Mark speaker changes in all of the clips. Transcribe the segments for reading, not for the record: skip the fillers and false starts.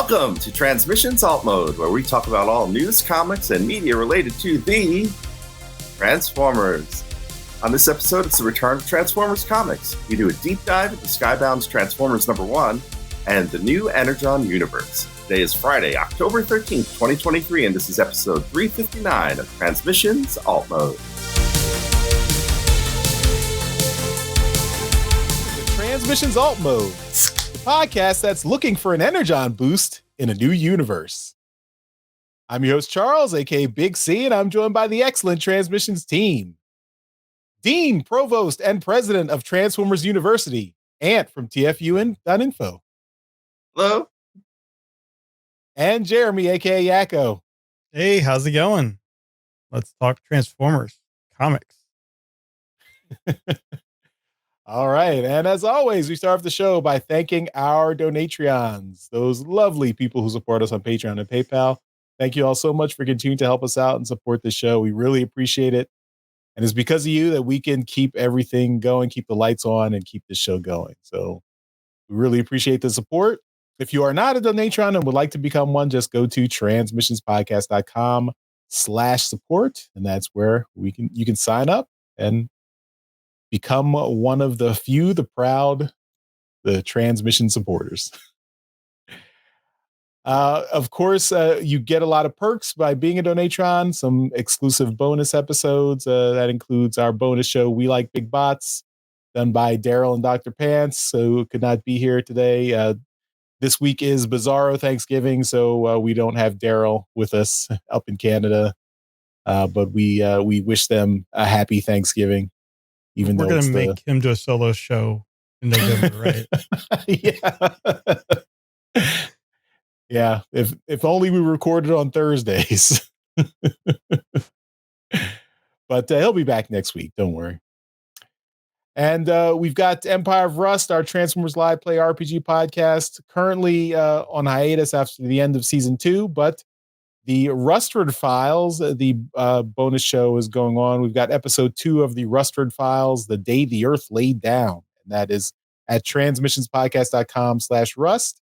Speaker 1: Welcome to Transmissions Alt Mode, where we talk about all news, comics, and media related to the Transformers. On this episode, it's the return of Transformers comics. We do a deep dive into Skybound's Transformers #1 and the new Energon Universe. Today is Friday, October 13th, 2023, and this is episode 359 of Transmissions Alt Mode.
Speaker 2: The Transmissions Alt Mode, the podcast that's looking for an Energon boost in a new universe. I'm your host, Charles, aka Big C, and I'm joined by the excellent Transmissions team. Dean, Provost, and President of Transformers University, Ant from TFUN.info.
Speaker 1: Hello.
Speaker 2: And Jeremy, aka Yakko.
Speaker 3: Hey, how's it going? Let's talk Transformers comics.
Speaker 2: All right. And as always, we start off the show by thanking our Donatreons, those lovely people who support us on Patreon and PayPal. Thank you all so much for continuing to help us out and support the show. We really appreciate it. And it's because of you that we can keep everything going, keep the lights on, and keep the show going. So we really appreciate the support. If you are not a Donatron and would like to become one, just go to transmissionspodcast.com/support. And that's where you can sign up and become one of the few, the proud, the transmission supporters. Of course, you get a lot of perks by being a Donatron, some exclusive bonus episodes. That includes our bonus show, We Like Big Bots, done by Daryl and Dr. Pants, who could not be here today. This week is Bizarro Thanksgiving, so we don't have Daryl with us up in Canada. But we wish them a happy Thanksgiving. Even
Speaker 3: we're
Speaker 2: going to
Speaker 3: make him do a solo show in November, right?
Speaker 2: Yeah. Yeah, if only we recorded on Thursdays. But he'll be back next week. Don't worry. And we've got Empire of Rust, our Transformers Live Play RPG podcast, currently on hiatus after the end of season 2. But the Rustford Files, the bonus show is going on. We've got episode 2 of the Rustford Files, The Day the Earth Laid Down. And that is at transmissionspodcast.com/rust.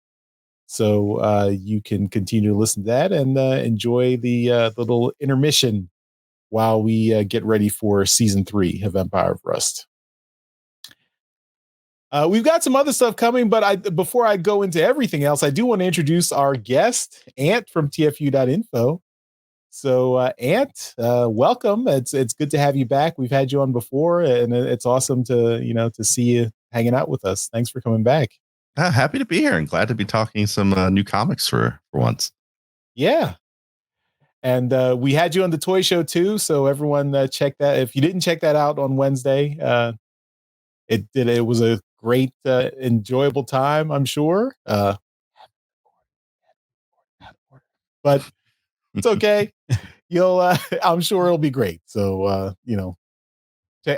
Speaker 2: So you can continue to listen to that and enjoy the little intermission while we get ready for season 3 of Empire of Rust. We've got some other stuff coming, but before I go into everything else, I do want to introduce our guest, Ant from TFU.info. So Ant, welcome. It's good to have you back. We've had you on before, and it's awesome to see you hanging out with us. Thanks for coming back.
Speaker 1: Happy to be here and glad to be talking some new comics for once.
Speaker 2: Yeah. And we had you on the toy show too. So everyone check that. If you didn't check that out on Wednesday, it was a great, enjoyable time, I'm sure. But it's okay. I'm sure it'll be great. So,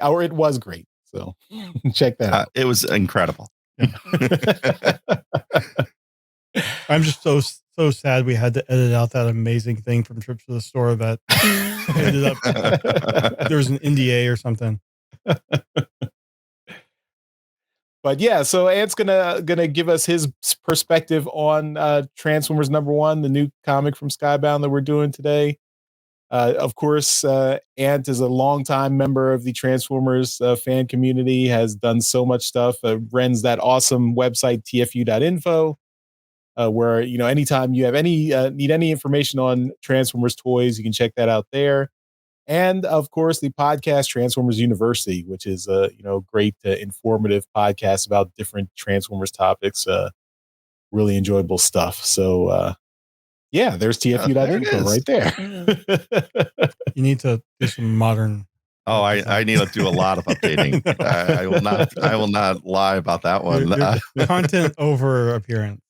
Speaker 2: or it was great. So check that out.
Speaker 1: It was incredible.
Speaker 3: I'm just so sad we had to edit out that amazing thing from Trips to the Store that ended up there was an NDA or something.
Speaker 2: But yeah, so Ant's gonna give us his perspective on Transformers #1, the new comic from Skybound that we're doing today. Of course, Ant is a longtime member of the Transformers fan community, has done so much stuff, runs that awesome website, TFU.info, where, anytime you have need any information on Transformers toys, you can check that out there. And of course, the podcast Transformers University, which is a great informative podcast about different Transformers topics, really enjoyable stuff. So yeah, there's TFU.info right there.
Speaker 3: You need to do some modern.
Speaker 1: Oh, I need to do a lot of updating. I will not lie about that one.
Speaker 3: Content over appearance.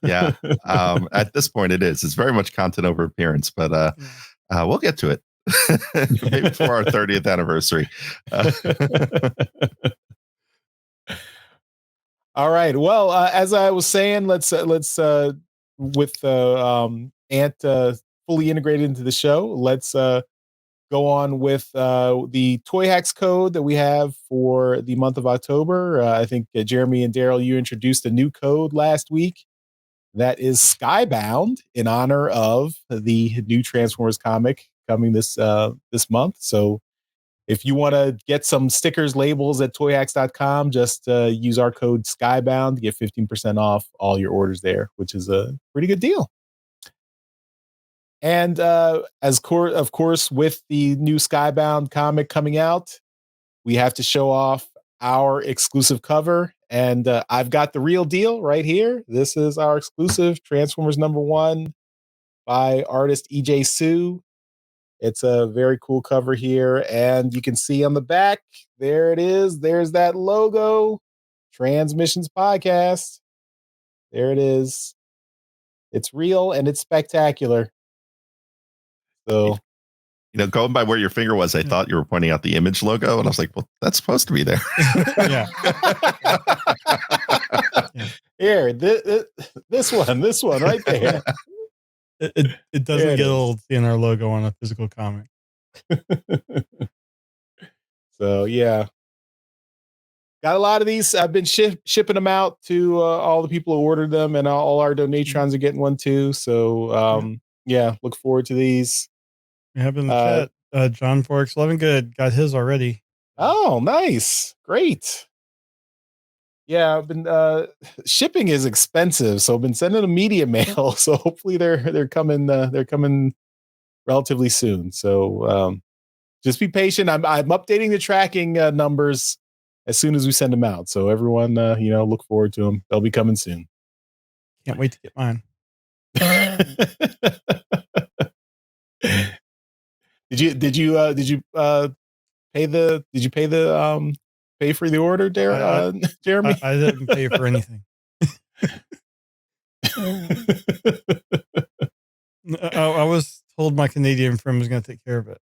Speaker 1: Yeah. At this point it is. It's very much content over appearance, but we'll get to it. Maybe for our 30th anniversary.
Speaker 2: All right. Well, as I was saying, let's with Ant fully integrated into the show, let's go on with the Toy Hacks code that we have for the month of October. I think Jeremy and Daryl, you introduced a new code last week That is Skybound, in honor of the new Transformers comic coming this month. So if you want to get some stickers, labels at toyhacks.com, just use our code Skybound to get 15% off all your orders there, which is a pretty good deal. And of course, with the new Skybound comic coming out, we have to show off our exclusive cover. And I've got the real deal right here. This is our exclusive Transformers #1 by artist EJ Sue. It's a very cool cover here. And you can see on the back, there it is. There's that logo, Transmissions Podcast. There it is. It's real and it's spectacular. So,
Speaker 1: going by where your finger was, I thought you were pointing out the Image logo, and I was like, well, that's supposed to be there.
Speaker 3: Yeah.
Speaker 2: Here, this one right there.
Speaker 3: It doesn't get old seeing our logo on a physical comic.
Speaker 2: So yeah, got a lot of these. I've been shipping them out to all the people who ordered them, and all our donatrons are getting one too. So yeah, look forward to these.
Speaker 3: We have in the chat, John Forks 11 Good got his already.
Speaker 2: Oh, nice, great. Yeah, I've been shipping is expensive, so I've been sending them media mail. So hopefully they're coming relatively soon. So just be patient. I'm updating the tracking numbers as soon as we send them out. So everyone, look forward to them. They'll be coming soon.
Speaker 3: Can't wait to get mine.
Speaker 2: Did you pay for the order, Jeremy?
Speaker 3: I didn't pay for anything. I was told my Canadian friend was going to take care of it.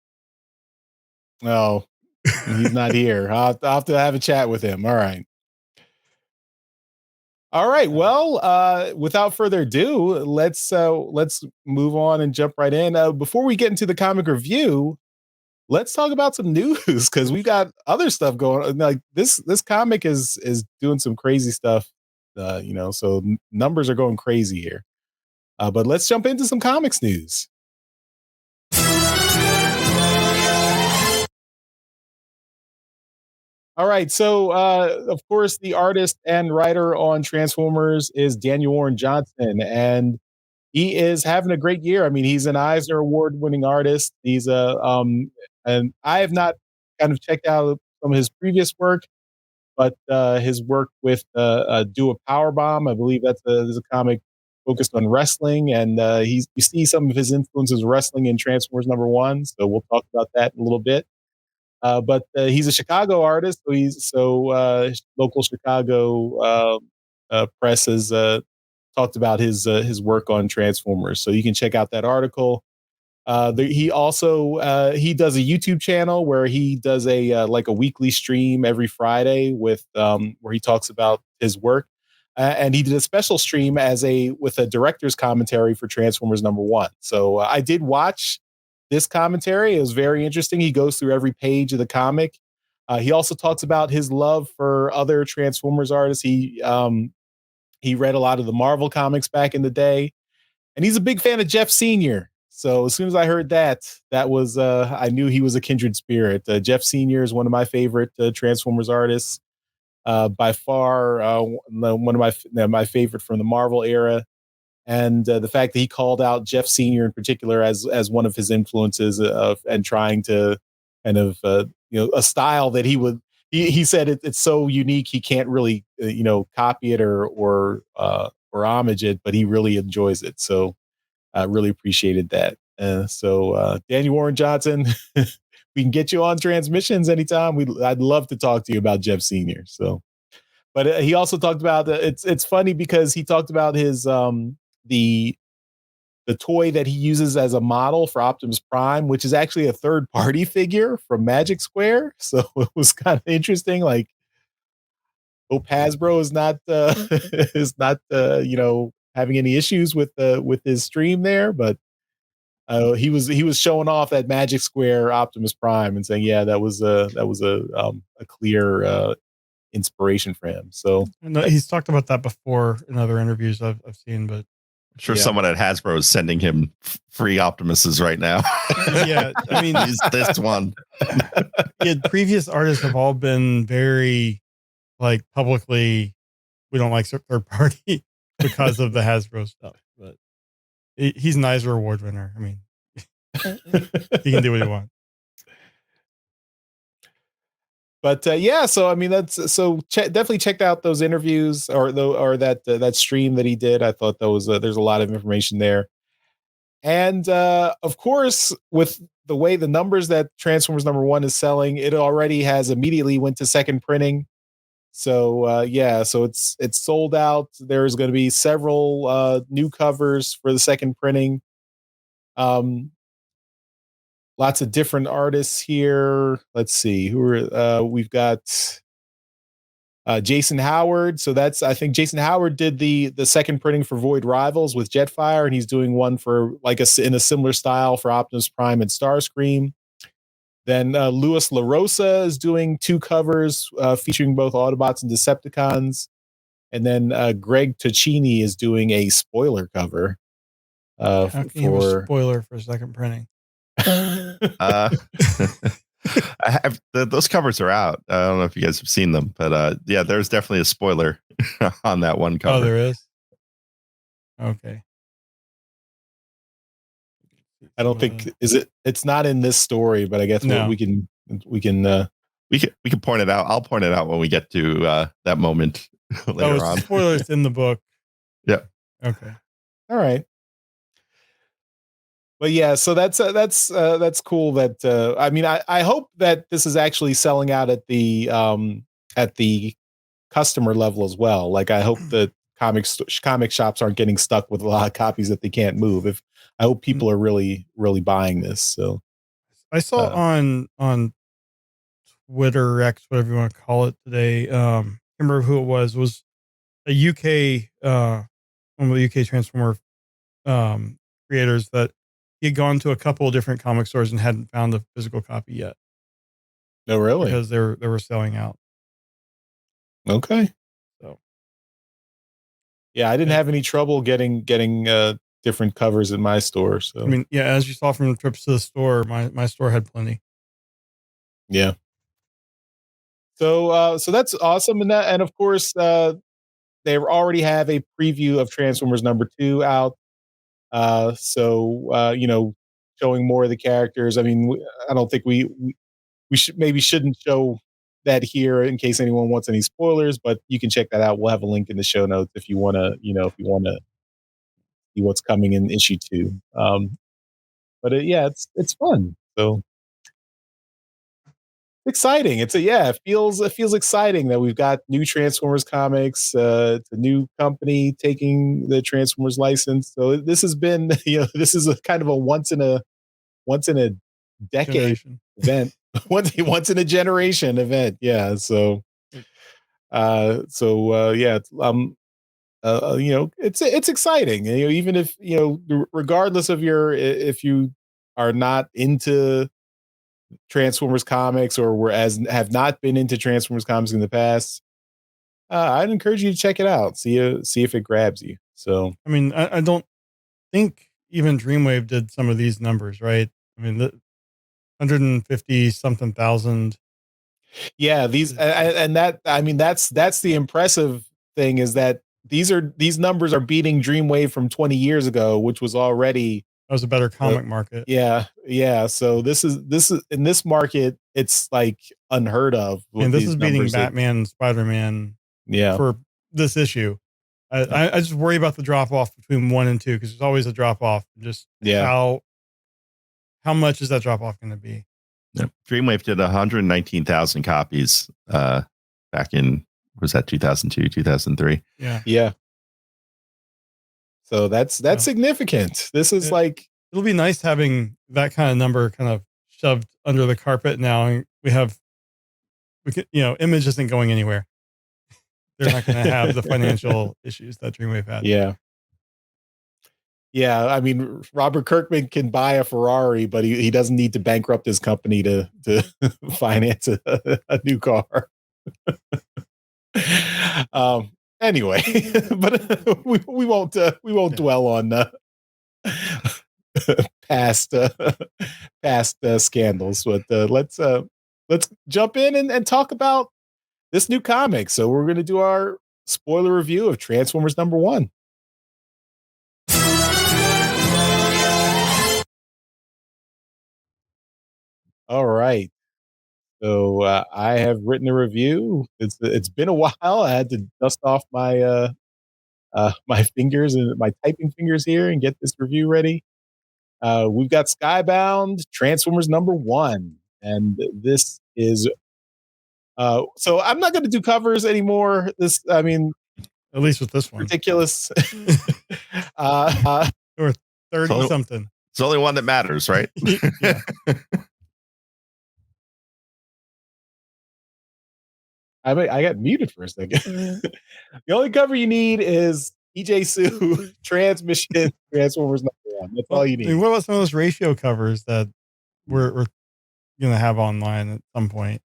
Speaker 2: No, he's not here. I'll have to have a chat with him. All right. Well, without further ado, let's move on and jump right in. Before we get into the comic review, let's talk about some news, because we've got other stuff going on. Like this comic is doing some crazy stuff. So numbers are going crazy here. But let's jump into some comics news. All right, so of course, the artist and writer on Transformers is Daniel Warren Johnson, and he is having a great year. I mean, he's an Eisner Award-winning artist. He's and I have not kind of checked out some of his previous work, but his work with Do a Powerbomb, I believe that's a comic focused on wrestling, and you see some of his influences wrestling in Transformers #1. So we'll talk about that in a little bit. But he's a Chicago artist, so local Chicago press has talked about his work on Transformers. So you can check out that article. He also he does a YouTube channel where he does a weekly stream every Friday with where he talks about his work. And he did a special stream with a director's commentary for Transformers #1. So I did watch this commentary. It was very interesting. He goes through every page of the comic. He also talks about his love for other Transformers artists. He read a lot of the Marvel comics back in the day, and he's a big fan of Jeff Sr. So as soon as I heard that was I knew he was a kindred spirit. Jeff Sr. is one of my favorite Transformers artists, by far one of my favorite from the Marvel era. And the fact that he called out Jeff Sr. in particular as one of his influences and trying to kind of a style that he said it's so unique he can't really copy it or homage it, but he really enjoys it. So I really appreciated that. So Daniel Warren Johnson, we can get you on Transmissions anytime. I'd love to talk to you about Jeff Sr. So, but he also talked about it's funny because he talked about his the toy that he uses as a model for Optimus Prime, which is actually a third-party figure from Magic Square. So it was kind of interesting. Like, hope Hasbro is not having any issues with his stream there, but he was showing off that Magic Square Optimus Prime and saying, yeah, that was a clear inspiration for him. So
Speaker 3: no, he's talked about that before in other interviews I've seen, but
Speaker 1: sure someone at Hasbro is sending him free Optimuses right now.
Speaker 3: Yeah, I mean,
Speaker 1: use this one.
Speaker 3: Previous artists have all been very like publicly, we don't like third party because of the Hasbro stuff. But he's an Eisner Award winner. I mean, he can do what he wants.
Speaker 2: But so I mean, definitely checked out those interviews or that stream that he did. I thought that was there's a lot of information there, and of course, with the way the numbers that Transformers #1 is selling, it already has immediately went to second printing. So so it's sold out. There's going to be several new covers for the second printing. Lots of different artists here. Let's see who are we've got Jason Howard. So I think Jason Howard did the second printing for Void Rivals with Jetfire, and he's doing one for in a similar style for Optimus Prime and Starscream. Then Louis LaRosa is doing 2 covers featuring both Autobots and Decepticons. And then Greg Ticini is doing a spoiler cover.
Speaker 3: How can you have a spoiler for second printing?
Speaker 1: Those covers are out. I don't know if you guys have seen them, but there's definitely a spoiler on that one cover.
Speaker 3: Oh, there is? Okay.
Speaker 2: I don't think it's not in this story, but I guess we can
Speaker 1: point it out. I'll point it out when we get to that moment later on.
Speaker 3: Spoilers in the book.
Speaker 1: Yeah.
Speaker 3: Okay.
Speaker 2: All right. But yeah, so that's cool. That I mean, I hope that this is actually selling out at the customer level as well. Like, I hope that comic shops aren't getting stuck with a lot of copies that they can't move. I hope people are really buying this. So
Speaker 3: I saw on Twitter, X, whatever you want to call it today. I can't remember who it was a UK one of the UK Transformer creators that he had gone to a couple of different comic stores and hadn't found a physical copy yet.
Speaker 2: No, really?
Speaker 3: Because they were selling out.
Speaker 2: Okay.
Speaker 3: So
Speaker 2: yeah, I didn't have any trouble getting different covers in my store. So
Speaker 3: I mean, yeah, as you saw from the trips to the store, my store had plenty.
Speaker 2: Yeah. So that's awesome, and of course they already have a preview of Transformers #2 out. Showing more of the characters. I mean, I don't think we shouldn't show that here in case anyone wants any spoilers, but you can check that out. We'll have a link in the show notes if you want to see what's coming in issue 2. But it's fun. So exciting. It feels exciting that we've got new Transformers comics. It's a new company taking the Transformers license. So this has been, this is a kind of a once in a decade event. once in a generation event. Yeah. So it's exciting. Even if, regardless of if you are not into Transformers comics or have not been into Transformers comics in the past, I'd encourage you to check it out. See if it grabs you. So
Speaker 3: I mean, I don't think even Dreamwave did some of these numbers, right? I mean, 150 something thousand.
Speaker 2: Yeah, these and that, I mean, that's the impressive thing, is that these numbers are beating Dreamwave from 20 years ago, which was already
Speaker 3: a better comic market.
Speaker 2: Yeah. So this is in this market, it's like unheard of.
Speaker 3: And this is beating Batman and Spider-Man.
Speaker 2: Yeah.
Speaker 3: For this issue, I just worry about the drop off between 1 and 2, because there's always a drop off. Just how much is that drop off going to be?
Speaker 1: Yeah. Dreamwave did 119,000 copies back in, was that 2002, 2003?
Speaker 2: Yeah. So that's significant. This is
Speaker 3: it'll be nice having that kind of number kind of shoved under the carpet now. And Image isn't going anywhere. They're not going to have the financial issues that Dreamwave had.
Speaker 2: Yeah. Yeah. I mean, Robert Kirkman can buy a Ferrari, but he doesn't need to bankrupt his company to finance a new car. Anyway, but we won't dwell on past scandals. But let's jump in and talk about this new comic. So we're going to do our spoiler review of Transformers #1. All right. So I have written a review. It's been a while. I had to dust off my my fingers and my typing fingers here and get this review ready. We've got Skybound Transformers #1, and this is. So I'm not going to do covers anymore. I mean,
Speaker 3: at least with this one,
Speaker 2: ridiculous.
Speaker 3: Or 30 something.
Speaker 1: It's the only one that matters, right?
Speaker 3: Yeah.
Speaker 2: I got muted for a second. The only cover you need is EJ Sue Transmission Transformers #1. That's all you need.
Speaker 3: I mean, what about some of those ratio covers that we're going to have online at some point?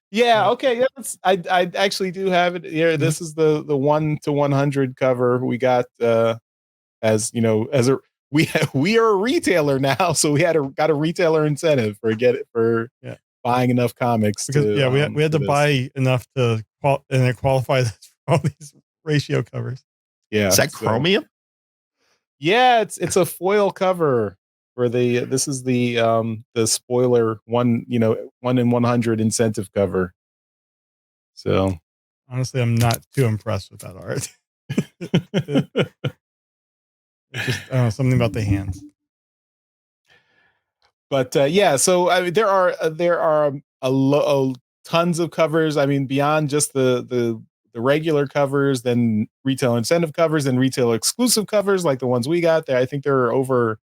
Speaker 2: Yeah. Okay. Yeah, I actually do have it here.
Speaker 3: Mm-hmm.
Speaker 2: This is the 1-100 cover we got. As you know, we are a retailer now, so we got a retailer incentive for buying enough comics.
Speaker 3: Because we had to buy enough to qualify this for all these ratio covers.
Speaker 2: Yeah.
Speaker 1: Is that chromium?
Speaker 2: Yeah, it's a foil cover for this is the spoiler 1-in-100 incentive cover. So
Speaker 3: honestly, I'm not too impressed with that art. It's just I don't know, something about the hands.
Speaker 2: But yeah, so I mean, there are tons of covers. I mean, beyond just the regular covers, then retail incentive covers and retail exclusive covers like the ones we got there. I think there are over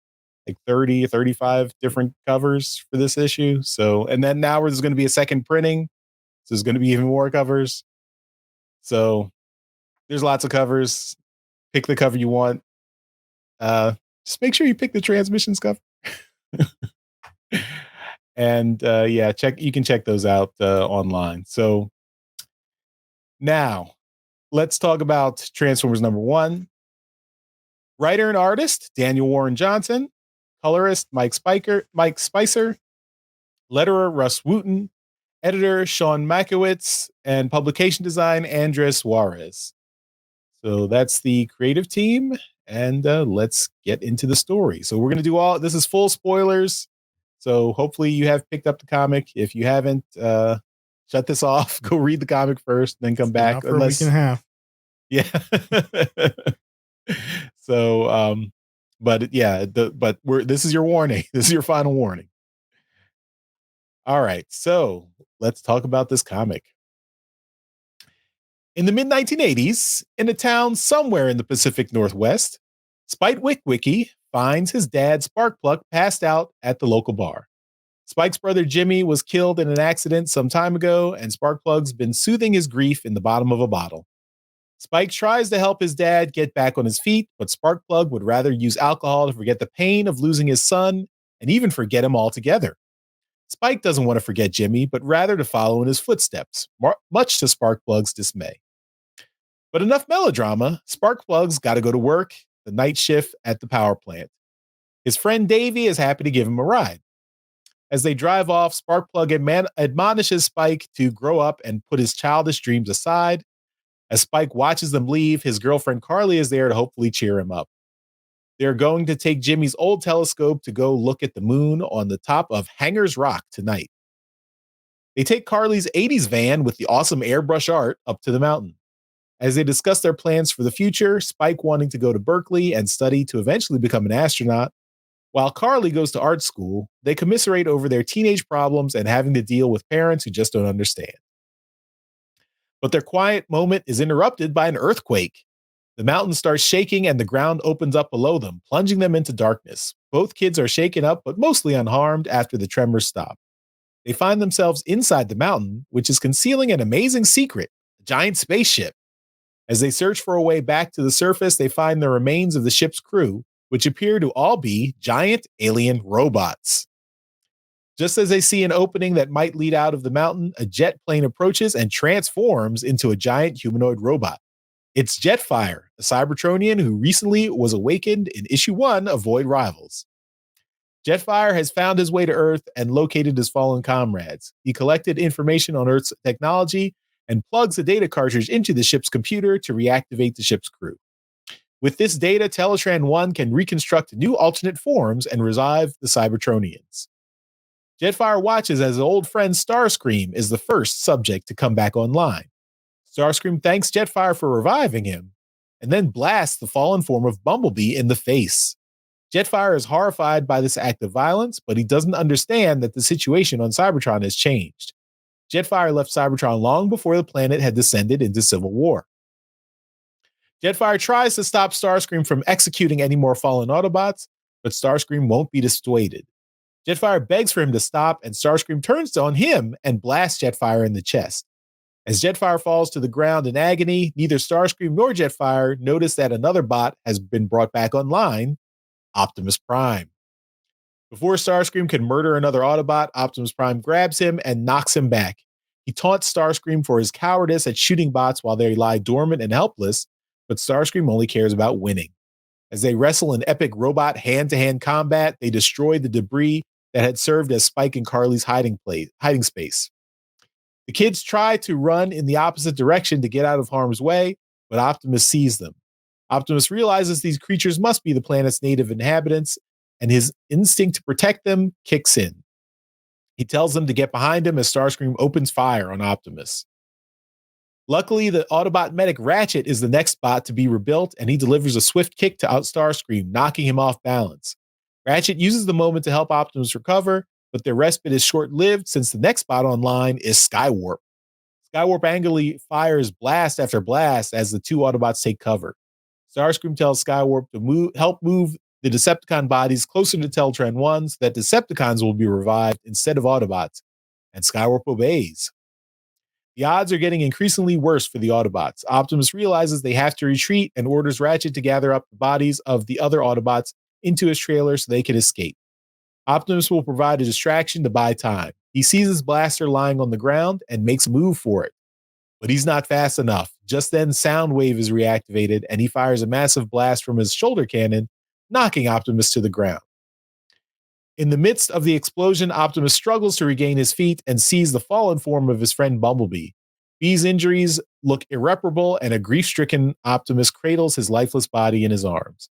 Speaker 2: like 30, 35 different covers for this issue. So, and then now there's going to be a second printing. So there's going to be even more covers. So there's lots of covers. Pick the cover you want. Just make sure you pick the transmissions cover. And yeah, you can check those out online. So now let's talk about Transformers #1. Writer and artist Daniel Warren Johnson, colorist Mike Spicer, letterer Russ Wooten, editor Sean Makowitz, and publication design Andres Juarez. So that's the creative team, and let's get into the story. So we're going to do this is full spoilers. So hopefully you have picked up the comic. If you haven't, shut this off. Go read the comic first, then come back.
Speaker 3: For a week and a half.
Speaker 2: Yeah. So, but yeah, this is your warning. This is your final warning. All right. So let's talk about this comic. In the mid-1980s, in a town somewhere in the Pacific Northwest, Spike Witwicky finds his dad Sparkplug passed out at the local bar. Spike's brother Jimmy was killed in an accident some time ago, and Sparkplug's been soothing his grief in the bottom of a bottle. Spike tries to help his dad get back on his feet, but Sparkplug would rather use alcohol to forget the pain of losing his son and even forget him altogether. Spike doesn't want to forget Jimmy, but rather to follow in his footsteps, much to Sparkplug's dismay. But enough melodrama. Sparkplug's got to go to work, the night shift at the power plant. His friend Davey is happy to give him a ride. As they drive off, Sparkplug admonishes Spike to grow up and put his childish dreams aside. As Spike watches them leave, his girlfriend Carly is there to hopefully cheer him up. They're going to take Jimmy's old telescope to go look at the moon on the top of Hangers Rock tonight. They take Carly's 80s van with the awesome airbrush art up to the mountain. As they discuss their plans for the future, Spike wanting to go to Berkeley and study to eventually become an astronaut, while Carly goes to art school, they commiserate over their teenage problems and having to deal with parents who just don't understand. But their quiet moment is interrupted by an earthquake. The mountain starts shaking and the ground opens up below them, plunging them into darkness. Both kids are shaken up, but mostly unharmed after the tremors stop. They find themselves inside the mountain, which is concealing an amazing secret, a giant spaceship. As they search for a way back to the surface, they find the remains of the ship's crew, which appear to all be giant alien robots. Just as they see an opening that might lead out of the mountain, a jet plane approaches and transforms into a giant humanoid robot. It's Jetfire, a Cybertronian who recently was awakened in issue 1 of Void Rivals. Jetfire has found his way to Earth and located his fallen comrades. He collected information on Earth's technology and plugs a data cartridge into the ship's computer to reactivate the ship's crew. With this data, Teletran 1 can reconstruct new alternate forms and revive the Cybertronians. Jetfire watches as his old friend Starscream is the first subject to come back online. Starscream thanks Jetfire for reviving him, and then blasts the fallen form of Bumblebee in the face. Jetfire is horrified by this act of violence, but he doesn't understand that the situation on Cybertron has changed. Jetfire left Cybertron long before the planet had descended into civil war. Jetfire tries to stop Starscream from executing any more fallen Autobots, but Starscream won't be dissuaded. Jetfire begs for him to stop, and Starscream turns on him and blasts Jetfire in the chest. As Jetfire falls to the ground in agony, neither Starscream nor Jetfire notice that another bot has been brought back online, Optimus Prime. Before Starscream can murder another Autobot, Optimus Prime grabs him and knocks him back. He taunts Starscream for his cowardice at shooting bots while they lie dormant and helpless, but Starscream only cares about winning. As they wrestle in epic robot hand-to-hand combat, they destroy the debris that had served as Spike and Carly's hiding space. The kids try to run in the opposite direction to get out of harm's way, but Optimus sees them. Optimus realizes these creatures must be the planet's native inhabitants, and his instinct to protect them kicks in. He tells them to get behind him as Starscream opens fire on Optimus. Luckily, the Autobot medic Ratchet is the next bot to be rebuilt, and he delivers a swift kick to out Starscream, knocking him off balance. Ratchet uses the moment to help Optimus recover, but their respite is short-lived since the next bot online is Skywarp. Skywarp angrily fires blast after blast as the two Autobots take cover. Starscream tells Skywarp to help move the Decepticon bodies closer to Teletran 1 so that Decepticons will be revived instead of Autobots, and Skywarp obeys. The odds are getting increasingly worse for the Autobots. Optimus realizes they have to retreat and orders Ratchet to gather up the bodies of the other Autobots into his trailer so they can escape. Optimus will provide a distraction to buy time. He sees his blaster lying on the ground and makes a move for it. But he's not fast enough. Just then, Soundwave is reactivated, and he fires a massive blast from his shoulder cannon, knocking Optimus to the ground. In the midst of the explosion, Optimus struggles to regain his feet and sees the fallen form of his friend Bumblebee. Bee's injuries look irreparable, and a grief-stricken Optimus cradles his lifeless body in his arms.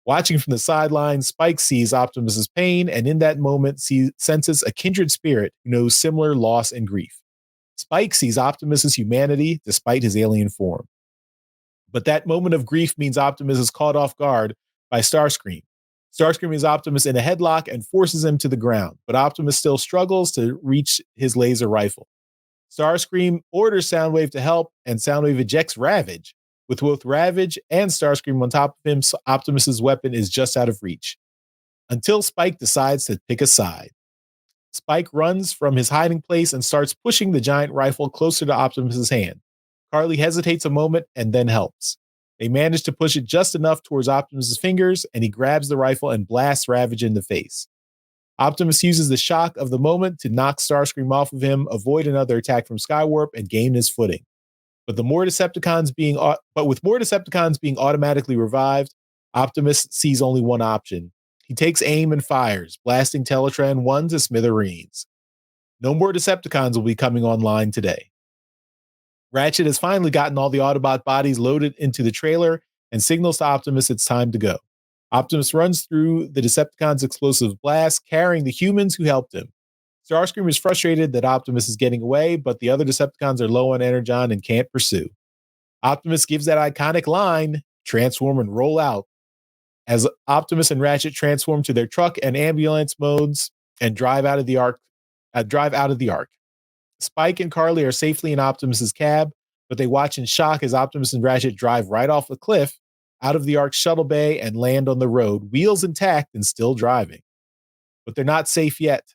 Speaker 2: Watching from the sidelines, Spike sees Optimus's pain, and in that moment senses a kindred spirit who knows similar loss and grief. Spike sees Optimus's humanity despite his alien form. But that moment of grief means Optimus is caught off guard by Starscream. Starscream has Optimus in a headlock and forces him to the ground, but Optimus still struggles to reach his laser rifle. Starscream orders Soundwave to help, and Soundwave ejects Ravage. With both Ravage and Starscream on top of him, Optimus's weapon is just out of reach. Until Spike decides to pick a side. Spike runs from his hiding place and starts pushing the giant rifle closer to Optimus's hand. Carly hesitates a moment and then helps. They manage to push it just enough towards Optimus's fingers, and he grabs the rifle and blasts Ravage in the face. Optimus uses the shock of the moment to knock Starscream off of him, avoid another attack from Skywarp, and gain his footing. But with more Decepticons being automatically revived, Optimus sees only one option. He takes aim and fires, blasting Teletran 1 to smithereens. No more Decepticons will be coming online today. Ratchet has finally gotten all the Autobot bodies loaded into the trailer and signals to Optimus it's time to go. Optimus runs through the Decepticons' explosive blast, carrying the humans who helped him. Starscream is frustrated that Optimus is getting away, but the other Decepticons are low on Energon and can't pursue. Optimus gives that iconic line, "Transform and roll out," as Optimus and Ratchet transform to their truck and ambulance modes and drive out of the Ark. Spike and Carly are safely in Optimus's cab, but they watch in shock as Optimus and Ratchet drive right off the cliff, out of the Ark's shuttle bay, and land on the road, wheels intact and still driving. But they're not safe yet.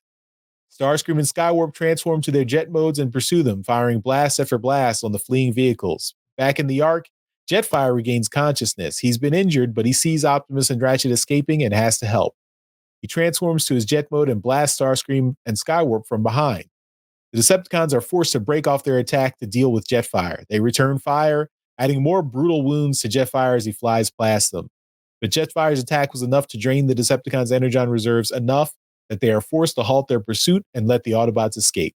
Speaker 2: Starscream and Skywarp transform to their jet modes and pursue them, firing blast after blast on the fleeing vehicles. Back in the Ark, Jetfire regains consciousness. He's been injured, but he sees Optimus and Ratchet escaping and has to help. He transforms to his jet mode and blasts Starscream and Skywarp from behind. The Decepticons are forced to break off their attack to deal with Jetfire. They return fire adding more brutal wounds to Jetfire as he flies past them. But Jetfire's attack was enough to drain the Decepticons' Energon reserves enough that they are forced to halt their pursuit and let the Autobots escape.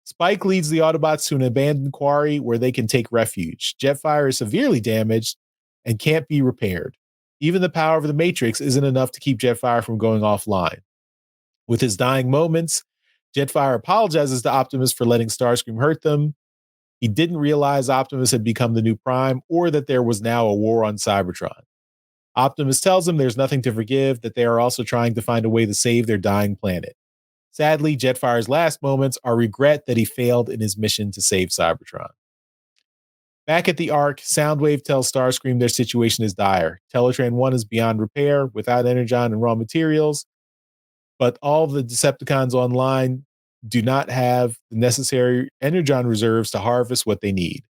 Speaker 2: Spike leads the Autobots to an abandoned quarry where they can take refuge. Jetfire is severely damaged and can't be repaired. Even the power of the Matrix isn't enough to keep Jetfire from going offline. With his dying moments, Jetfire apologizes to Optimus for letting Starscream hurt them. He didn't realize Optimus had become the new Prime or that there was now a war on Cybertron. Optimus tells him there's nothing to forgive, that they are also trying to find a way to save their dying planet. Sadly, Jetfire's last moments are regret that he failed in his mission to save Cybertron. Back at the Ark, Soundwave tells Starscream their situation is dire. Teletran 1 is beyond repair, without Energon and raw materials, but all of the Decepticons online do not have the necessary Energon reserves to harvest what they need.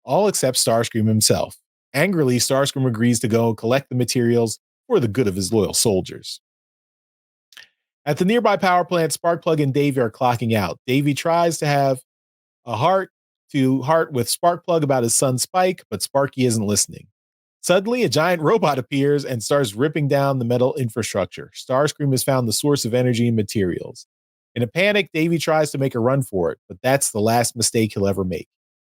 Speaker 2: All except Starscream himself. Angrily, Starscream agrees to go and collect the materials for the good of his loyal soldiers. At the nearby power plant, Sparkplug and Davy are clocking out. Davy tries to have a heart-to-heart with Sparkplug about his son Spike, but Sparky isn't listening. Suddenly, a giant robot appears and starts ripping down the metal infrastructure. Starscream has found the source of energy and materials. In a panic, Davy tries to make a run for it, but that's the last mistake he'll ever make.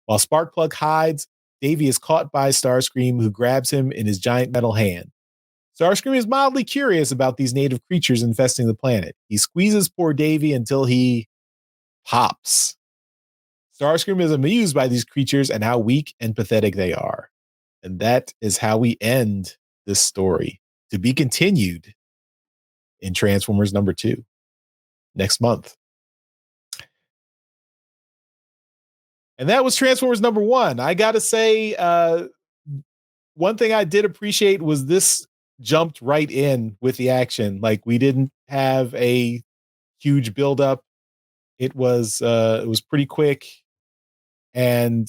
Speaker 2: While Sparkplug hides, Davy is caught by Starscream, who grabs him in his giant metal hand. Starscream is mildly curious about these native creatures infesting the planet. He squeezes poor Davy until he pops. Starscream is amused by these creatures and how weak and pathetic they are. And that is how we end this story, to be continued in Transformers number 2 next month. And that was Transformers number 1. I got to say, one thing I did appreciate was this jumped right in with the action. Like, we didn't have a huge buildup. It was pretty quick. And,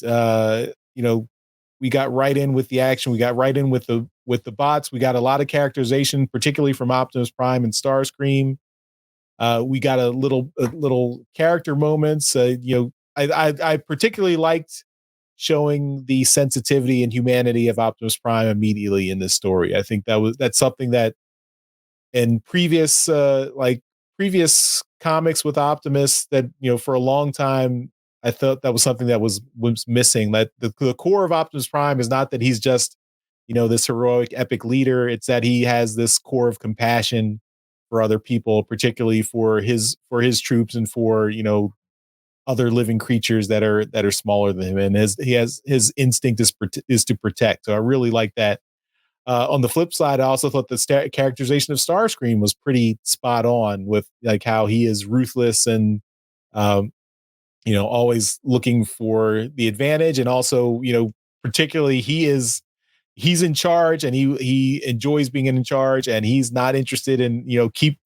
Speaker 2: we got right in with the action. We got right in with the bots. We got a lot of characterization, particularly from Optimus Prime and Starscream. We got a little character moments. I particularly liked showing the sensitivity and humanity of Optimus Prime immediately in this story. I think that's something that in previous comics with Optimus that, for a long time, I thought that was something that was missing. That the core of Optimus Prime is not that he's just, this heroic epic leader. It's that he has this core of compassion for other people, particularly for his troops and for, other living creatures that are smaller than him. And his instinct is to protect. So I really like that. On the flip side, I also thought the characterization of Starscream was pretty spot on with like how he is ruthless and, always looking for the advantage. And also, particularly he's in charge and he enjoys being in charge, and he's not interested in, keep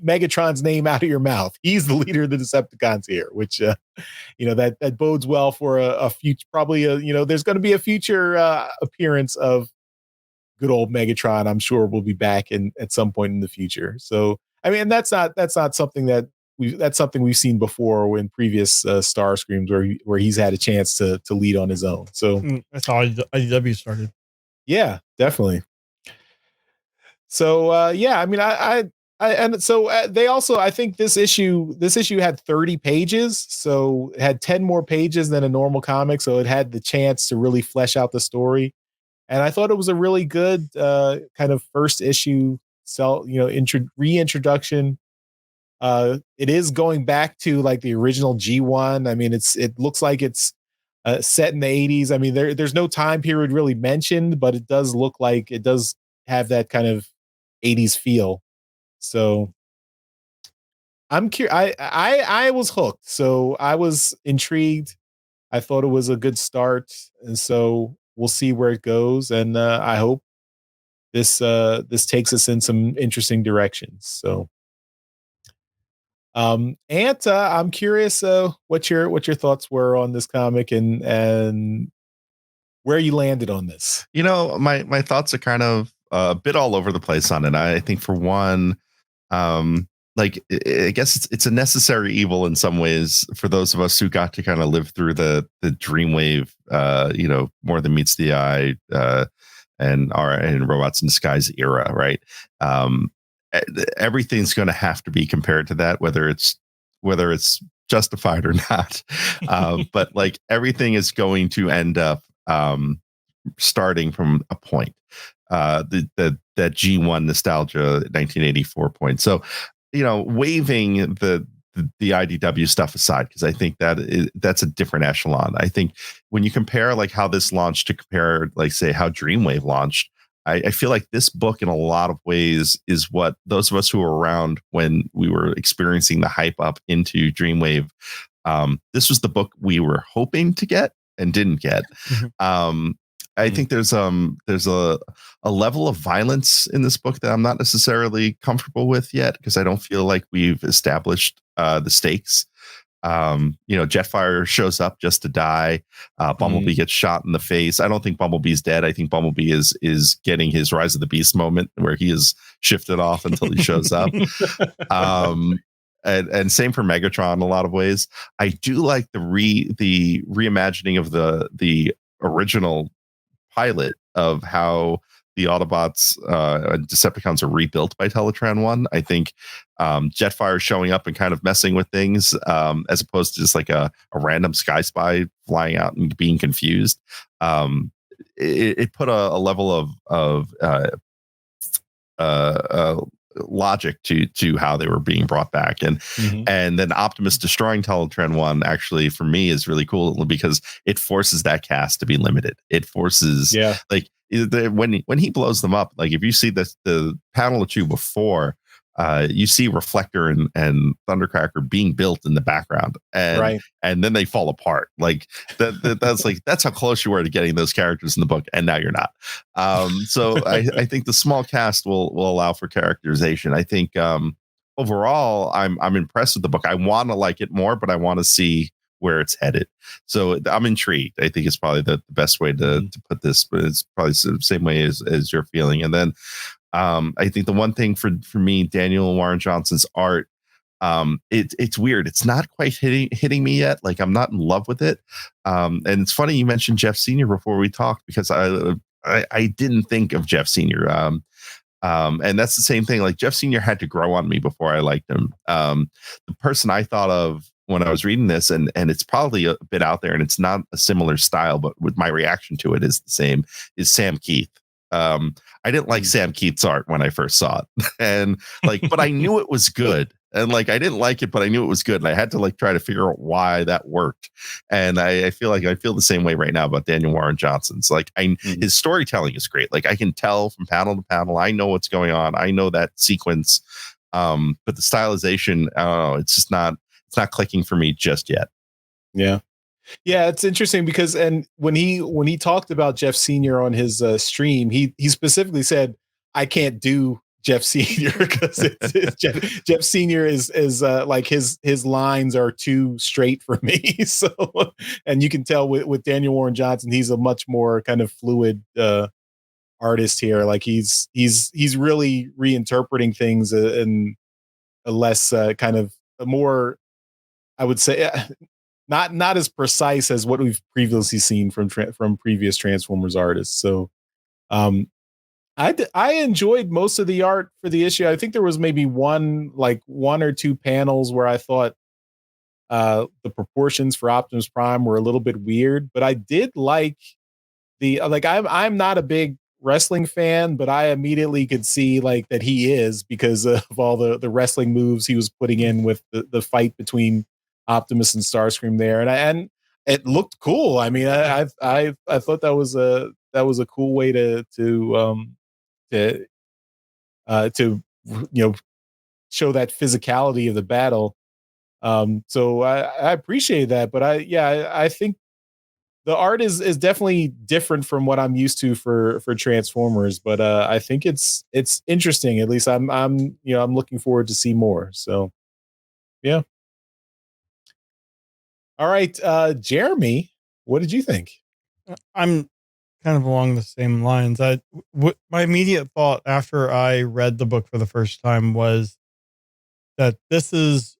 Speaker 2: Megatron's name out of your mouth. He's the leader of the Decepticons here, which, that bodes well for a future, probably there's going to be a future appearance of good old Megatron. I'm sure we'll be back at some point in the future. So, I mean, that's not something that's something we've seen before in previous Starscreams where he's had a chance to lead on his own. So
Speaker 3: that's how IDW started.
Speaker 2: Yeah, definitely. So I mean, they also, I think this issue had 30 pages, so it had 10 more pages than a normal comic, so it had the chance to really flesh out the story. And I thought it was a really good kind of first issue reintroduction. It is going back to like the original G1. I mean, it looks like it's set in the 80s. I mean, there's no time period really mentioned, but it does look like it does have that kind of 80s feel. So I'm curious. I was hooked. So I was intrigued. I thought it was a good start, and so we'll see where it goes. And I hope this takes us in some interesting directions. So. Ant, I'm curious what your thoughts were on this comic and where you landed on this.
Speaker 1: My thoughts are kind of a bit all over the place on it. I think for one, like I guess it's a necessary evil in some ways for those of us who got to kind of live through the Dreamwave, More Than Meets the Eye, and Robots in Disguise era, right? Everything's going to have to be compared to that, whether it's justified or not. But like everything is going to end up starting from a point. That G1 nostalgia 1984 point. So, waving the IDW stuff aside, because I think that's a different echelon. I think when you compare like how this launched to compare like say how Dreamwave launched, I feel like this book in a lot of ways is what those of us who were around when we were experiencing the hype up into Dreamwave. This was the book we were hoping to get and didn't get. I think there's a level of violence in this book that I'm not necessarily comfortable with yet, because I don't feel like we've established the stakes. Jetfire shows up just to die. Bumblebee gets shot in the face. I don't think Bumblebee's dead. I think Bumblebee is getting his Rise of the Beast moment where he is shifted off until he shows up. And same for Megatron in a lot of ways. I do like the reimagining of the original pilot of how the Autobots Decepticons are rebuilt by Teletran 1. I think Jetfire showing up and kind of messing with things as opposed to just like a random Sky Spy flying out and being confused. It put a level of logic to how they were being brought back, and then Optimus destroying Teletran 1 actually for me is really cool because it forces that cast to be limited. It forces like when he blows them up, like if you see the panel or two before, you see Reflector and Thundercracker being built in the background, and then they fall apart. Like that's how close you were to getting those characters in the book, and now you're not. So I think the small cast will allow for characterization. I think overall, I'm impressed with the book. I want to like it more, but I want to see where it's headed. So I'm intrigued. I think it's probably the best way to put this, but it's probably the same way as you're feeling. And then I think the one thing for me, Daniel Warren Johnson's art, it's weird. It's not quite hitting me yet. Like I'm not in love with it. And it's funny you mentioned Jeff Sr. before we talked, because I didn't think of Jeff Sr. And that's the same thing. Like Jeff Sr. had to grow on me before I liked him. The person I thought of when I was reading this, and it's probably a bit out there and it's not a similar style, but with my reaction to it is the same, is Sam Keith. I didn't like Sam Keith's art when I first saw it, and but I knew it was good, and I didn't like it, but I knew it was good, and I had to try to figure out why that worked. And I feel the same way right now about Daniel Warren Johnson's. His storytelling is great. I can tell from panel to panel, I know what's going on, I know that sequence, but the stylization, I don't know, it's not clicking for me just yet.
Speaker 2: Yeah, it's interesting because, and when he talked about Jeff Sr. on his stream, he specifically said, "I can't do Jeff Sr. because Jeff Sr. is his lines are too straight for me." So, and you can tell with Daniel Warren Johnson, he's a much more kind of fluid artist here. He's really reinterpreting things in a less kind of a more, I would say. Not as precise as what we've previously seen from previous Transformers artists. So, I enjoyed most of the art for the issue. I think there was maybe one or two panels where I thought the proportions for Optimus Prime were a little bit weird, but I did like I'm not a big wrestling fan, but I immediately could see that he is, because of all the wrestling moves he was putting in with the fight between Optimus and Starscream there, and it looked cool. I mean, I thought that was a cool way to show that physicality of the battle. So I appreciate that, but I think the art is definitely different from what I'm used to for Transformers, but I think it's interesting. At least I'm looking forward to see more. So yeah. All right, Jeremy, what did you think?
Speaker 3: I'm kind of along the same lines. My immediate thought after I read the book for the first time was, that this is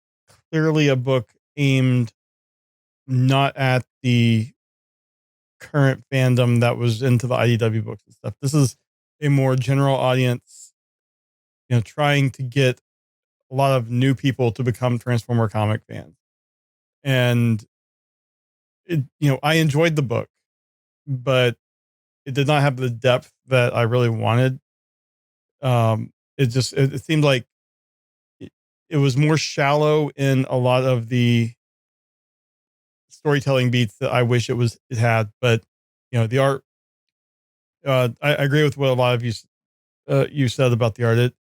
Speaker 3: clearly a book aimed not at the current fandom that was into the IDW books and stuff. This is a more general audience, trying to get a lot of new people to become Transformer comic fans. And I enjoyed the book, but it did not have the depth that I really wanted. It seemed like it was more shallow in a lot of the storytelling beats that I wish it had. But the art, I agree with what a lot of you said about the art.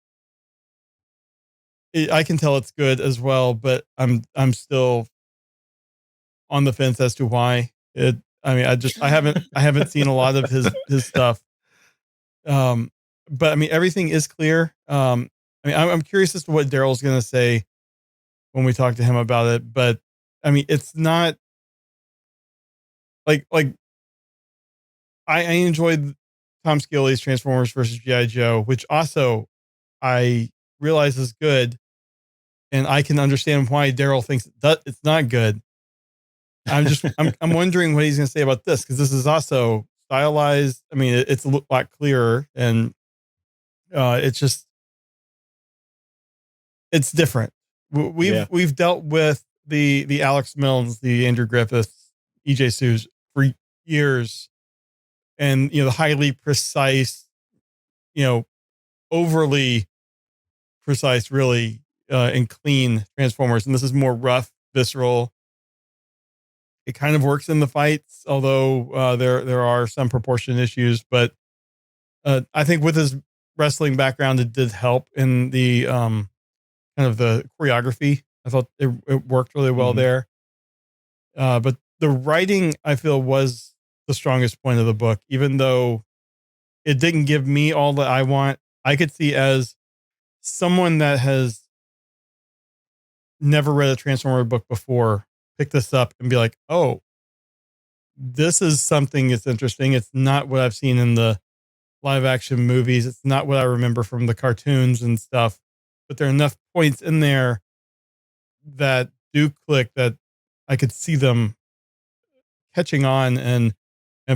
Speaker 3: I can tell it's good as well, but I'm still on the fence as to why it. I mean, I haven't seen a lot of his stuff. But I mean, everything is clear. I mean, I'm curious as to what Daryl's going to say when we talk to him about it. But I mean, it's not like I enjoyed Tom Scioli's Transformers versus G.I. Joe, which also I realize is good, and I can understand why Daryl thinks that it's not good. I'm wondering what he's going to say about this, because this is also stylized. I mean, it's a lot clearer, and it's different. We've dealt with the Alex Milnes, the Andrew Griffiths, EJ Sues for years, and the highly precise, overly precise, really, and clean Transformers, and this is more rough, visceral. It kind of works in the fights, although there are some proportion issues. But I think with his wrestling background, it did help in the kind of the choreography. I thought it worked really well there. But the writing, I feel, was the strongest point of the book, even though it didn't give me all that I want. I could see, as someone that has never read a Transformer book before, pick this up and be like, oh, this is something that's interesting. It's not what I've seen in the live action movies. It's not what I remember from the cartoons and stuff, but there are enough points in there that do click, that I could see them catching on and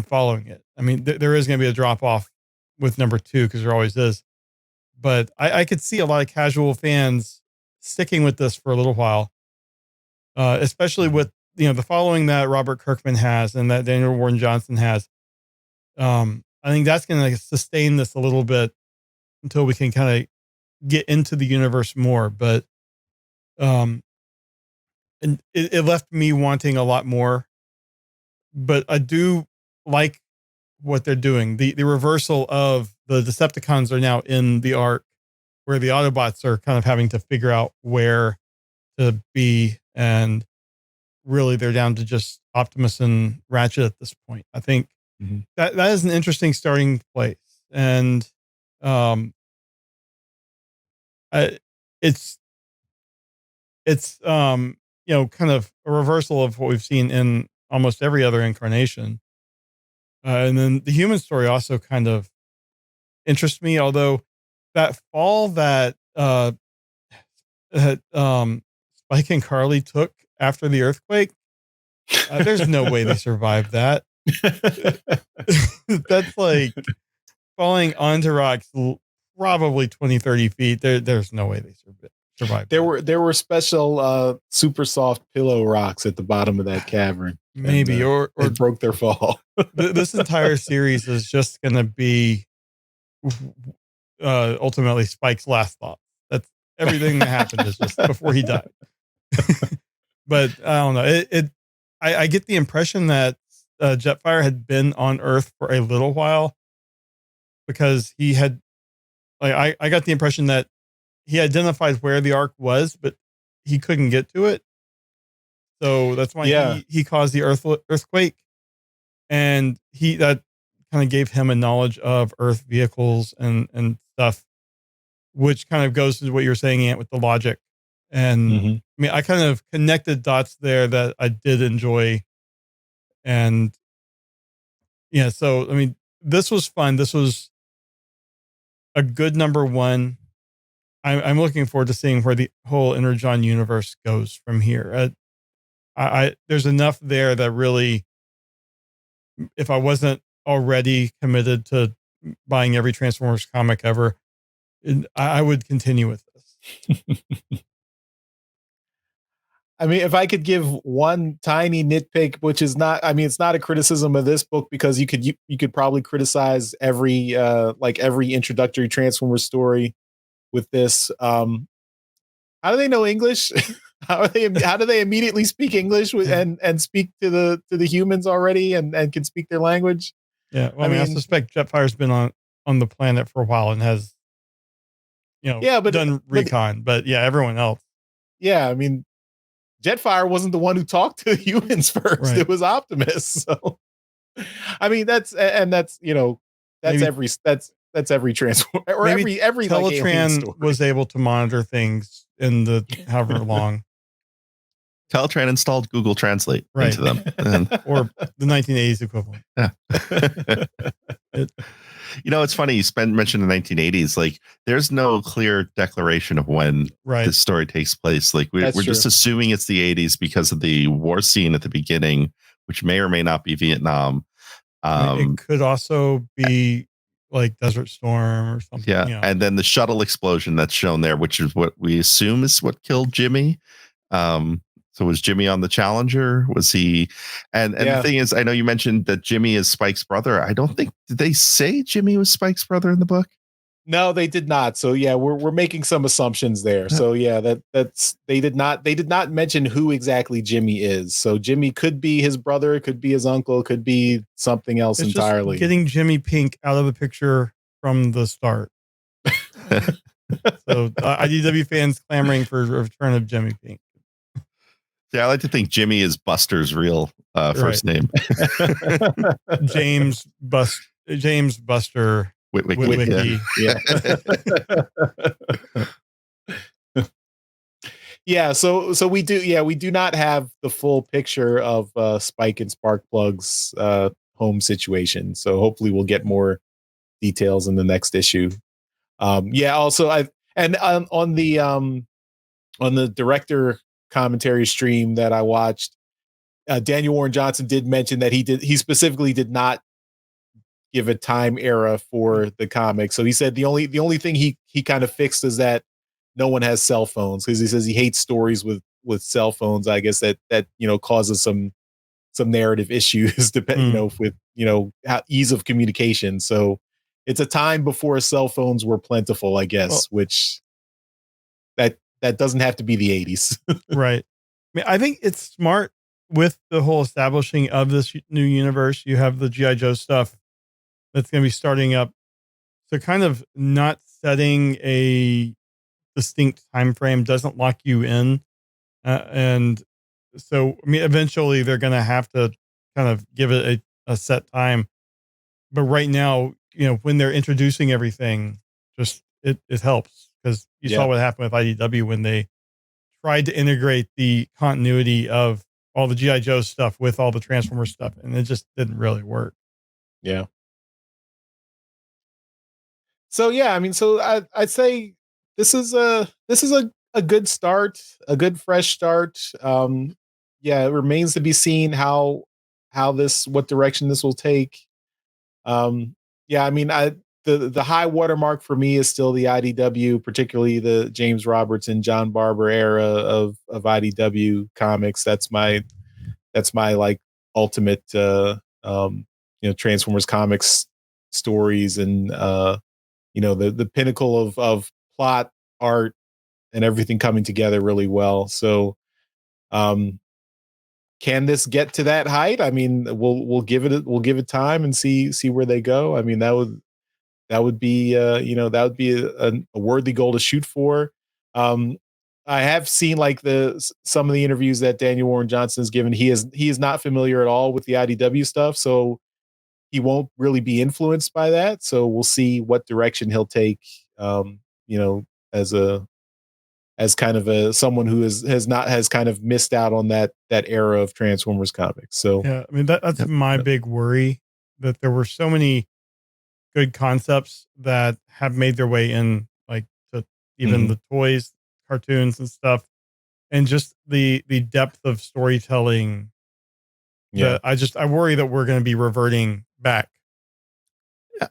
Speaker 3: following it. I mean, there is going to be a drop off with number 2, because there always is. But I could see a lot of casual fans sticking with this for a little while, especially with the following that Robert Kirkman has and that Daniel Warren Johnson has. I think that's going to sustain this a little bit until we can kind of get into the universe more. But and it left me wanting a lot more. But I do like what they're doing. The reversal of the Decepticons are now in the arc, where the Autobots are kind of having to figure out where to be, and really they're down to just Optimus and Ratchet at this point. I think that is an interesting starting place, and it's kind of a reversal of what we've seen in almost every other incarnation. And then the human story also kind of interests me, although that fall that Spike and Carly took after the earthquake, there's no way they survived that. That's like falling onto rocks probably 20, 30 feet. There's no way they survived.
Speaker 2: There were special super soft pillow rocks at the bottom of that cavern.
Speaker 3: Maybe,
Speaker 2: and,
Speaker 3: or
Speaker 2: it broke their fall.
Speaker 3: This entire series is just going to be ultimately Spike's last thought. That's everything that happened is just before he died. But I don't know. I get the impression that Jetfire had been on Earth for a little while, because he had, like, I got the impression that he identified where the arc was, but he couldn't get to it. So that's why he caused the earthquake. And that kind of gave him a knowledge of Earth vehicles and stuff, which kind of goes to what you're saying, Ant, with the logic. And I mean, I kind of connected dots there that I did enjoy. And yeah, so I mean, this was fun. This was a good number 1. I'm looking forward to seeing where the whole Energon universe goes from here. There's enough there that really, if I wasn't already committed to buying every Transformers comic ever, I would continue with this.
Speaker 2: I mean, if I could give one tiny nitpick, which is not, I mean, it's not a criticism of this book because you could probably criticize every like every introductory Transformers story with this. How do they know English? How do they immediately speak English and speak to the humans already and can speak their language?
Speaker 3: Yeah, well, I suspect Jetfire's been on the planet for a while and has, done recon, but yeah, everyone else.
Speaker 2: Yeah, I mean, Jetfire wasn't the one who talked to the humans first. Right. It was Optimus. So, I mean, that's maybe, every Transformer or every
Speaker 3: Teletran
Speaker 2: like
Speaker 3: was able to monitor things in the however long.
Speaker 1: Teletran installed Google Translate into them,
Speaker 3: or the 1980s equivalent.
Speaker 1: Yeah. It's funny you mentioned the 1980s. Like, there's no clear declaration of when this story takes place. Like, we're just assuming it's the 80s because of the war scene at the beginning, which may or may not be Vietnam.
Speaker 3: It could also be like Desert Storm or something.
Speaker 1: Yeah, and then the shuttle explosion that's shown there, which is what we assume is what killed Jimmy. So was Jimmy on the Challenger? Was he? And the thing is, I know you mentioned that Jimmy is Spike's brother. I don't think, did they say Jimmy was Spike's brother in the book?
Speaker 2: No, they did not. So yeah, we're making some assumptions there. So yeah, that's they did not mention who exactly Jimmy is. So Jimmy could be his brother, it could be his uncle, it could be something else entirely.
Speaker 3: Just getting Jimmy Pink out of the picture from the start. So IDW fans clamoring for a return of Jimmy Pink.
Speaker 1: Yeah, I like to think Jimmy is Buster's real first name.
Speaker 3: James Buster Wiki.
Speaker 2: Yeah. Yeah, so we do not have the full picture of Spike and Sparkplug's home situation. So hopefully we'll get more details in the next issue. Also on the director commentary stream that I watched, Daniel Warren Johnson did mention that he specifically did not give a time era for the comic. So he said the only thing he kind of fixed is that no one has cell phones, because he says he hates stories with cell phones. I guess that causes some narrative issues with how ease of communication. So it's a time before cell phones were plentiful, I guess, which that doesn't have to be the 80s.
Speaker 3: Right. I mean, I think it's smart with the whole establishing of this new universe. You have the G.I. Joe stuff that's going to be starting up. So kind of not setting a distinct time frame doesn't lock you in. And so, I mean, eventually they're going to have to kind of give it a set time. But right now, when they're introducing everything, just it helps, because you saw what happened with IDW when they tried to integrate the continuity of all the G.I. Joe stuff with all the Transformers stuff, and it just didn't really work.
Speaker 2: Yeah. So yeah, I mean, I'd say this is a good start, a good fresh start. It remains to be seen what direction this will take. I mean, the high watermark for me is still the IDW, particularly the James Roberts and John Barber era of IDW comics. That's my like ultimate Transformers comics stories, and the pinnacle of plot, art, and everything coming together really well. So can this get to that height? I mean, we'll give it time and see where they go. I mean, that would be a worthy goal to shoot for. I have seen some of the interviews that Daniel Warren Johnson has given. He is not familiar at all with the IDW stuff, so he won't really be influenced by that. So we'll see what direction he'll take. As kind of someone who has kind of missed out on that era of Transformers comics. So
Speaker 3: yeah, I mean that's my big worry, that there were so many good concepts that have made their way in, like, to even the toys, cartoons and stuff, and just the depth of storytelling.
Speaker 2: Yeah.
Speaker 3: I worry that we're going to be reverting back.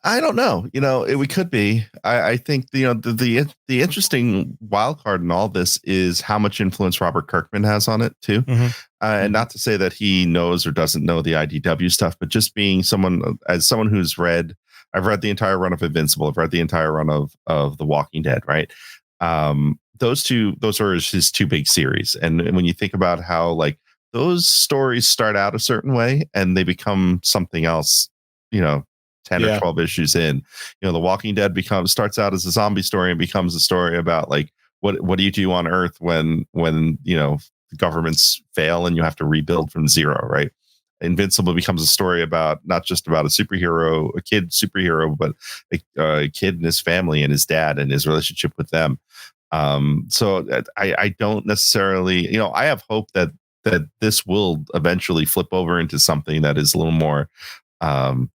Speaker 1: I don't know. We could be. I think the interesting wild card in all this is how much influence Robert Kirkman has on it too. And not to say that he knows or doesn't know the IDW stuff, but just being someone who's read. I've read the entire run of Invincible. I've read the entire run of The Walking Dead. Right. Those are his two big series. And when you think about how like those stories start out a certain way and they become something else, 10 or 12 issues in, The Walking Dead starts out as a zombie story and becomes a story about like, what do you do on Earth when governments fail and you have to rebuild from zero, right? Invincible becomes a story about not just about a kid superhero, but a kid and his family and his dad and his relationship with them. So I don't necessarily, I have hope that this will eventually flip over into something that is a little more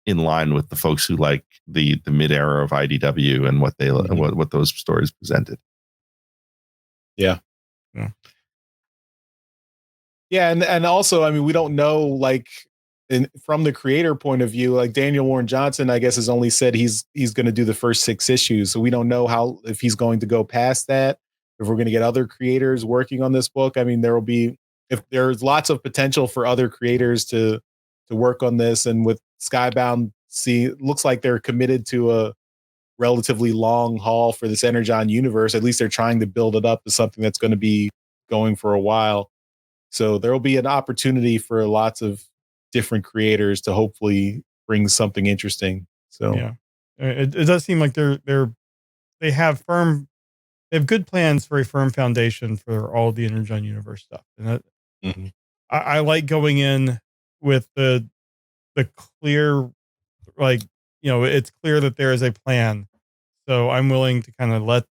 Speaker 1: in line with the folks who like the mid era of IDW and what they what those stories presented.
Speaker 2: Yeah. And also, I mean, we don't know, like, from the creator point of view, like Daniel Warren Johnson, I guess, has only said he's going to do the first 6 issues. So we don't know if he's going to go past that, if we're going to get other creators working on this book. I mean, if there's lots of potential for other creators to work on this. And with Skybound, it looks like they're committed to a relatively long haul for this Energon universe. At least they're trying to build it up to something that's going to be going for a while. So there will be an opportunity for lots of different creators to hopefully bring something interesting. So
Speaker 3: yeah, it does seem like they have good plans for a firm foundation for all the Energon Universe stuff. And I like going in with the clear, like, it's clear that there is a plan. So I'm willing to kind of let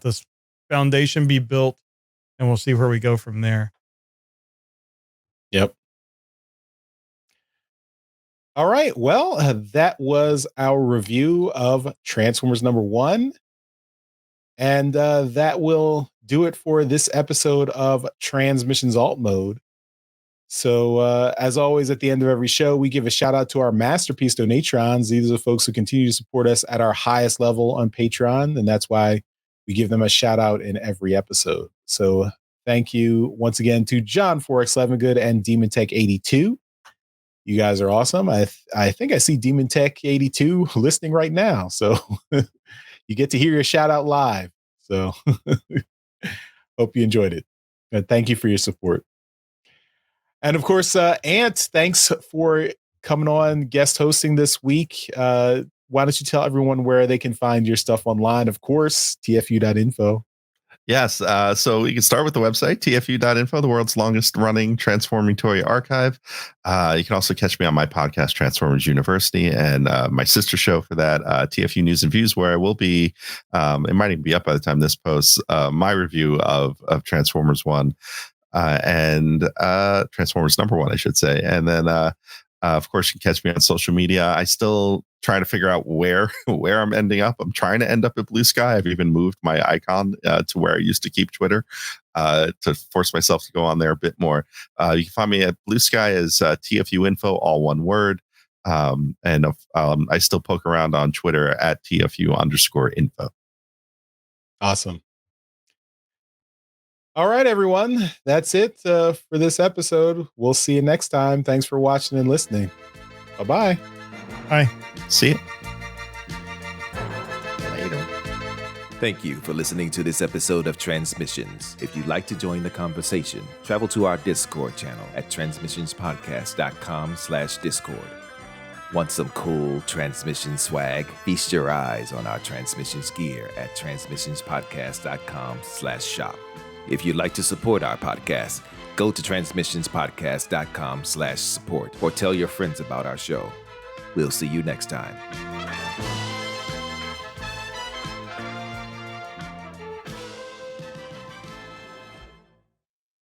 Speaker 3: this foundation be built, and we'll see where we go from there.
Speaker 2: Yep. All right. Well, that was our review of Transformers #1. And that will do it for this episode of Transmissions Alt Mode. So, as always, at the end of every show, we give a shout out to our Masterpiece Donatrons. These are the folks who continue to support us at our highest level on Patreon. And that's why we give them a shout out in every episode. So thank you once again to John Forex Levengood and Demon Tech 82. You guys are awesome. I think I see Demon Tech 82 listening right now. So you get to hear your shout out live. So hope you enjoyed it. And thank you for your support. And of course, Ant, thanks for coming on, guest hosting this week. Why don't you tell everyone where they can find your stuff online? Of course, tfu.info.
Speaker 1: Yes. So you can start with the website, tfu.info, the world's longest running transforming toy archive. You can also catch me on my podcast, Transformers University, and my sister show for that, TFU News and Views, where I will be, it might even be up by the time this posts, my review of Transformers 1 and Transformers #1, I should say. And then, of course, you can catch me on social media. I still trying to figure out where I'm ending up. I'm trying to end up at Blue Sky. I've even moved my icon to where I used to keep Twitter to force myself to go on there a bit more. You can find me at Blue Sky as TFU Info, all one word. And I still poke around on Twitter at TFU_info.
Speaker 2: Awesome. All right, everyone. That's it for this episode. We'll see you next time. Thanks for watching and listening. Bye-bye.
Speaker 3: Bye.
Speaker 1: See you.
Speaker 4: Later. Thank you for listening to this episode of Transmissions. If you'd like to join the conversation, travel to our Discord channel at transmissionspodcast.com/Discord. Want some cool transmission swag? Feast your eyes on our transmissions gear at transmissionspodcast.com/shop. If you'd like to support our podcast, go to transmissionspodcast.com/support or tell your friends about our show. We'll see you next time.